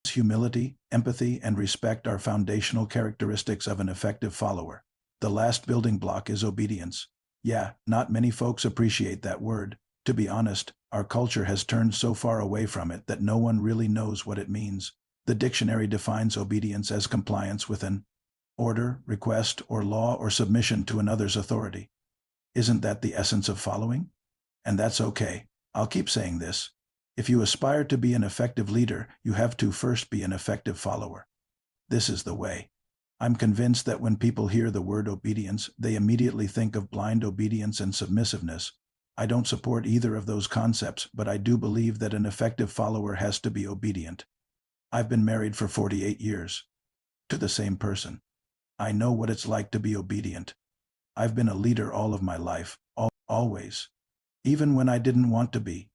Humility, empathy, and respect are foundational characteristics of an effective follower. The last building block is obedience. Yeah, not many folks appreciate that word. To be honest, our culture has turned so far away from it that no one really knows what it means. The dictionary defines obedience as compliance with an order, request, or law or submission to another's authority. Isn't that the essence of following? And that's okay. I'll keep saying this. If you aspire to be an effective leader, you have to first be an effective follower. This is the way. I'm convinced that when people hear the word obedience, they immediately think of blind obedience and submissiveness. I don't support either of those concepts, but I do believe that an effective follower has to be obedient. I've been married for 48 years. To the same person. I know what it's like to be obedient. I've been a leader all of my life, always. Even when I didn't want to be.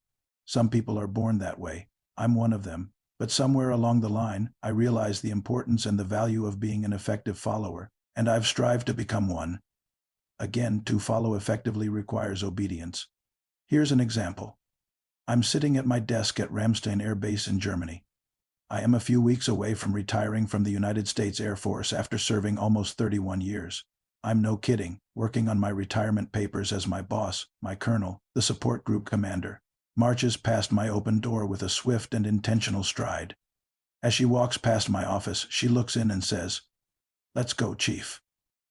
Some people are born that way. I'm one of them. But somewhere along the line, I realized the importance and the value of being an effective follower, and I've strived to become one. Again, to follow effectively requires obedience. Here's an example. I'm sitting at my desk at Ramstein Air Base in Germany. I am a few weeks away from retiring from the United States Air Force after serving almost 31 years. I'm no kidding, working on my retirement papers as my boss, my colonel, the support group commander, marches past my open door with a swift and intentional stride. As she walks past my office, she looks in and says, "Let's go, Chief."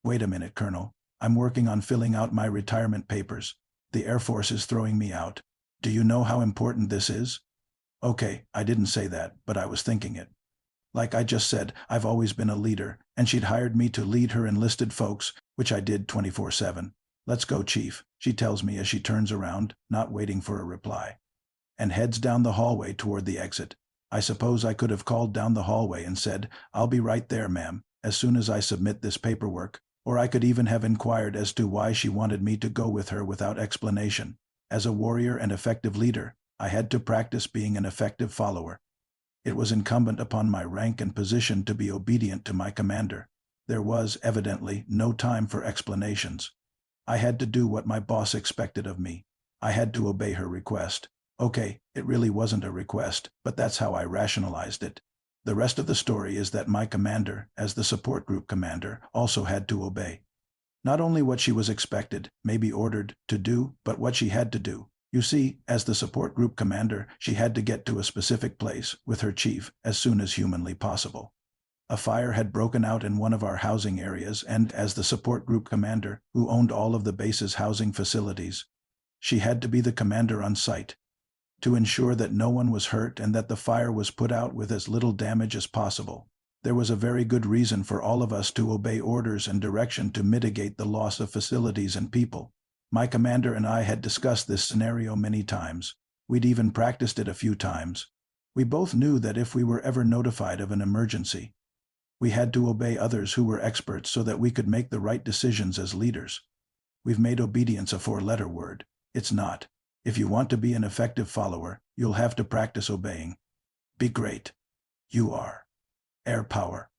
Wait a minute, Colonel. I'm working on filling out my retirement papers. The Air Force is throwing me out. Do you know how important this is? Okay, I didn't say that, but I was thinking it. Like I just said, I've always been a leader, and she'd hired me to lead her enlisted folks, which I did 24/7. "Let's go, Chief," she tells me as she turns around, not waiting for a reply, and heads down the hallway toward the exit. I suppose I could have called down the hallway and said, "I'll be right there, ma'am, as soon as I submit this paperwork," or I could even have inquired as to why she wanted me to go with her without explanation. As a warrior and effective leader, I had to practice being an effective follower. It was incumbent upon my rank and position to be obedient to my commander. There was, evidently, no time for explanations. I had to do what my boss expected of me. I had to obey her request. Okay, it really wasn't a request, but that's how I rationalized it. The rest of the story is that my commander, as the support group commander, also had to obey. Not only what she was expected, maybe ordered, to do, but what she had to do. You see, as the support group commander, she had to get to a specific place, with her chief, as soon as humanly possible. A fire had broken out in one of our housing areas, and as the support group commander, who owned all of the base's housing facilities, she had to be the commander on site, to ensure that no one was hurt and that the fire was put out with as little damage as possible. There was a very good reason for all of us to obey orders and direction to mitigate the loss of facilities and people. My commander and I had discussed this scenario many times. We'd even practiced it a few times. We both knew that if we were ever notified of an emergency, we had to obey others who were experts so that we could make the right decisions as leaders. We've made obedience a four-letter word. It's not. If you want to be an effective follower, you'll have to practice obeying. Be great. You are. Air Power.